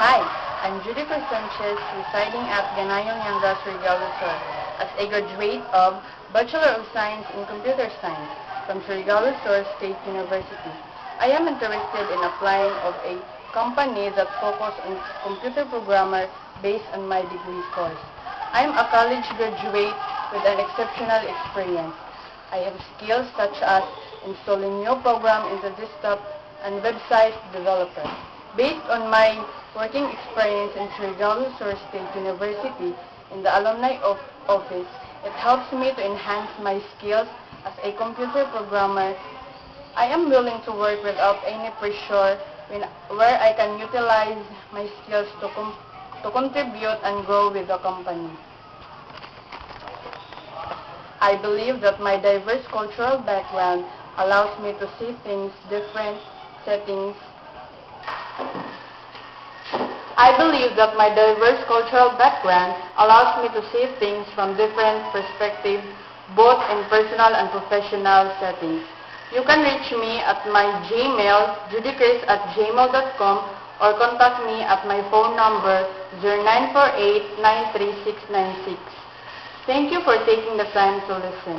Hi, I'm Judy Sanchez, residing at Ganayong Yangas, Surigao Sur, as a graduate of Bachelor of Science in Computer Science from Surigao Sur State University. I am interested in applying of a company that focuses on computer programmer based on my degree course. I am a college graduate with an exceptional experience. I have skills such as installing new program into desktop and website developer. Based on my working experience in Surigao Sur State University in the alumni office, it helps me to enhance my skills as a computer programmer. I am willing to work without any pressure where I can utilize my skills to contribute and grow with the company. I believe that my diverse cultural background allows me to see things different settings. I believe that my diverse cultural background allows me to see things from different perspectives, both in personal and professional settings. You can reach me at my Gmail, judychris@gmail.com, or contact me at my phone number 0948-93696. Thank you for taking the time to listen.